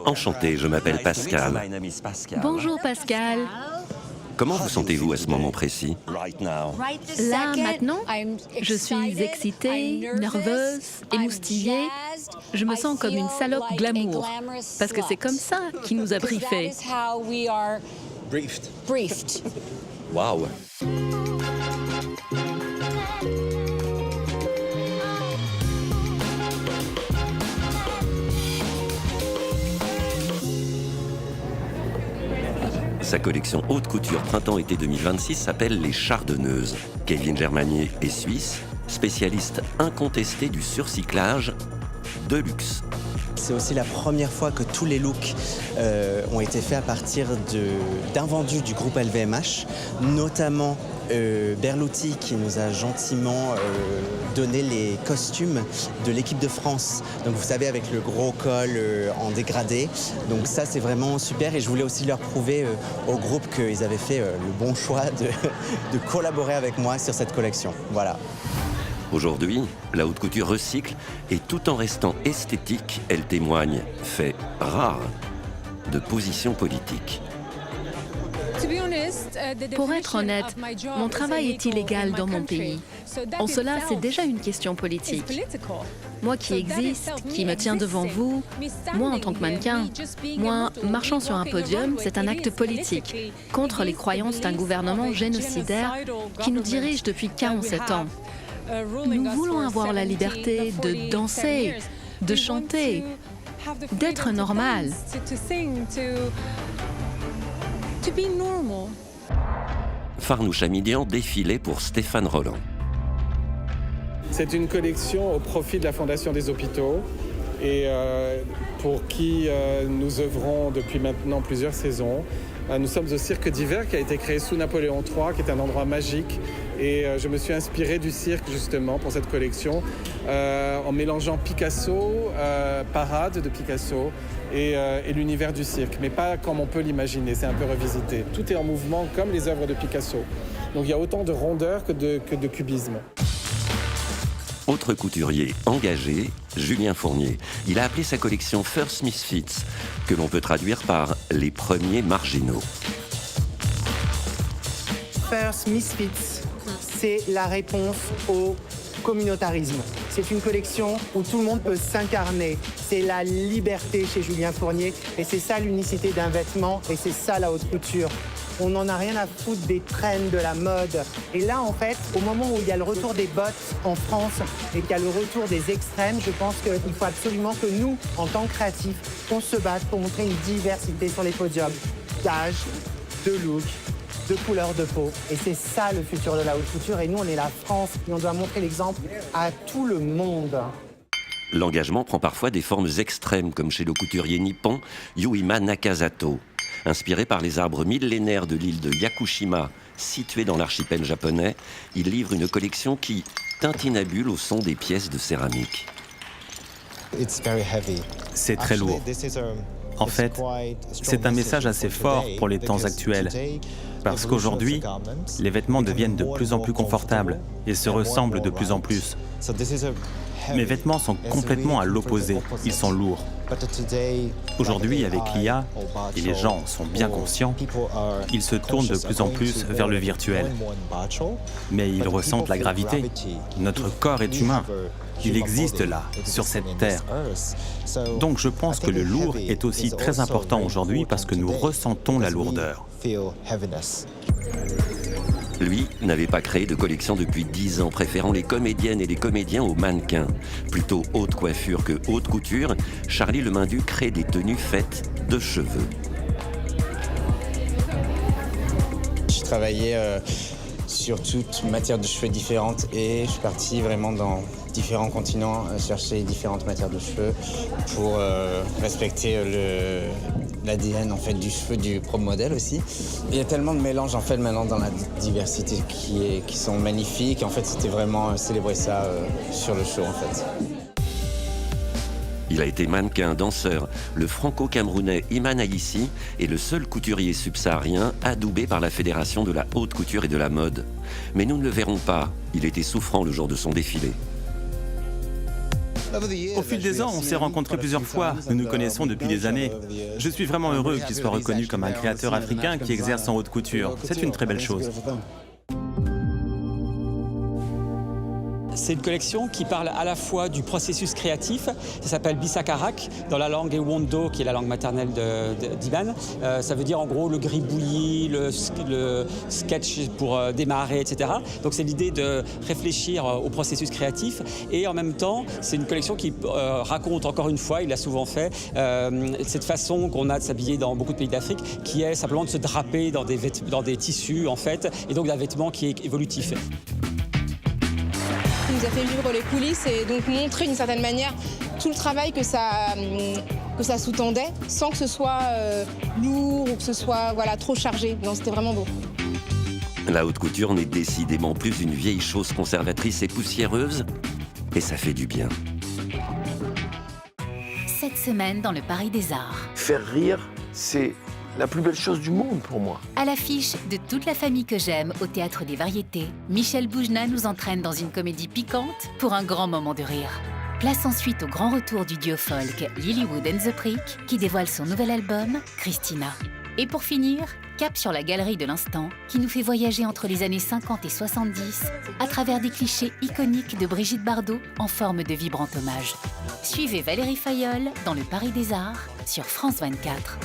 Enchanté, je m'appelle Pascal. Bonjour Pascal. Comment vous sentez-vous à ce moment précis? Là, maintenant, je suis excitée, nerveuse, émoustillée. Je me sens comme une salope glamour, parce que c'est comme ça qu'il nous a briefés. Waouh! Sa collection haute couture printemps-été 2026 s'appelle les Chardonneuses. Kevin Germanier est suisse, spécialiste incontesté du surcyclage de luxe. C'est aussi la première fois que tous les looks ont été faits à partir d'invendus du groupe LVMH, notamment Berluti qui nous a gentiment donné les costumes de l'équipe de France. Donc vous savez, avec le gros col en dégradé. Donc ça, c'est vraiment super. Et je voulais aussi leur prouver au groupe qu'ils avaient fait le bon choix de collaborer avec moi sur cette collection. Voilà. Aujourd'hui, la haute couture recycle et tout en restant esthétique, elle témoigne, fait rare, de position politique. Pour être honnête, mon travail est illégal dans mon pays. En cela, c'est déjà une question politique. Moi qui existe, qui me tiens devant vous, moi en tant que mannequin, moi marchant sur un podium, c'est un acte politique contre les croyances d'un gouvernement génocidaire qui nous dirige depuis 47 ans. Nous voulons avoir la liberté de danser, de chanter, d'être normal. Farnouch Hamidian défilait pour Stéphane Roland. C'est une collection au profit de la Fondation des hôpitaux et pour qui nous œuvrons depuis maintenant plusieurs saisons. Nous sommes au Cirque d'hiver qui a été créé sous Napoléon III, qui est un endroit magique. Et je me suis inspiré du cirque justement pour cette collection en mélangeant Picasso, Parade de Picasso et l'univers du cirque. Mais pas comme on peut l'imaginer, c'est un peu revisité. Tout est en mouvement comme les œuvres de Picasso. Donc il y a autant de rondeur que de cubisme. Autre couturier engagé, Julien Fournier. Il a appelé sa collection First Misfits, que l'on peut traduire par les premiers marginaux. First Misfits, c'est la réponse au communautarisme. C'est une collection où tout le monde peut s'incarner. C'est la liberté chez Julien Fournier et c'est ça l'unicité d'un vêtement et c'est ça la haute couture. On n'en a rien à foutre des trends, de la mode. Et là, en fait, au moment où il y a le retour des bottes en France et qu'il y a le retour des extrêmes, je pense qu'il faut absolument que nous, en tant que créatifs, on se batte pour montrer une diversité sur les podiums d'âge, de look, de couleur de peau. Et c'est ça le futur de la haute couture. Et nous, on est la France et on doit montrer l'exemple à tout le monde. L'engagement prend parfois des formes extrêmes, comme chez le couturier nippon Yuima Nakazato. Inspiré par les arbres millénaires de l'île de Yakushima, située dans l'archipel japonais, il livre une collection qui tintinabule au son des pièces de céramique. C'est très lourd. En fait, c'est un message assez fort pour les temps actuels, parce qu'aujourd'hui, les vêtements deviennent de plus en plus confortables et se ressemblent de plus en plus. Mes vêtements sont complètement à l'opposé, ils sont lourds. Aujourd'hui, avec l'IA, et les gens sont bien conscients, ils se tournent de plus en plus vers le virtuel. Mais ils ressentent la gravité. Notre corps est humain. Il existe là, sur cette terre. Donc je pense que le lourd est aussi très important aujourd'hui parce que nous ressentons la lourdeur. Lui n'avait pas créé de collection depuis 10 ans, préférant les comédiennes et les comédiens aux mannequins. Plutôt haute coiffure que haute couture, Charlie Lemindu crée des tenues faites de cheveux. J'ai travaillé sur toute matière de cheveux différentes et je suis parti vraiment dans différents continents chercher différentes matières de cheveux pour respecter l'ADN en fait du cheveu du propre modèle aussi. Il y a tellement de mélanges en fait maintenant dans la diversité qui sont magnifiques. En fait, c'était vraiment célébrer ça sur le show en fait. Il a été mannequin, danseur. Le franco-camerounais Iman Aïssi est le seul couturier subsaharien adoubé par la Fédération de la haute couture et de la mode. Mais nous ne le verrons pas. Il était souffrant le jour de son défilé. Au fil des ans, on s'est rencontrés plusieurs fois. Nous nous connaissons depuis des années. Je suis vraiment heureux qu'il soit reconnu comme un créateur africain qui exerce en haute couture. C'est une très belle chose. C'est une collection qui parle à la fois du processus créatif, ça s'appelle Bisakarak, dans la langue Ewondo, qui est la langue maternelle d'Iban. Ça veut dire en gros le gribouillis, le sketch pour démarrer, etc. Donc c'est l'idée de réfléchir au processus créatif. Et en même temps, c'est une collection qui raconte, encore une fois, il l'a souvent fait, cette façon qu'on a de s'habiller dans beaucoup de pays d'Afrique, qui est simplement de se draper dans des tissus, en fait, et donc d'un vêtement qui est évolutif. Il nous a fait vivre les coulisses et donc montrer d'une certaine manière tout le travail que ça sous-tendait, sans que ce soit lourd ou que ce soit trop chargé. Non, c'était vraiment beau. La haute couture n'est décidément plus une vieille chose conservatrice et poussiéreuse, et ça fait du bien. Cette semaine dans le Paris des Arts. Faire rire, c'est la plus belle chose du monde pour moi. À l'affiche de Toute la famille que j'aime au Théâtre des Variétés, Michel Boujna nous entraîne dans une comédie piquante pour un grand moment de rire. Place ensuite au grand retour du duo folk Lilywood and the Prick qui dévoile son nouvel album, Christina. Et pour finir, cap sur la galerie de l'instant qui nous fait voyager entre les années 50 et 70 à travers des clichés iconiques de Brigitte Bardot en forme de vibrant hommage. Suivez Valérie Fayolle dans le Paris des Arts sur France 24.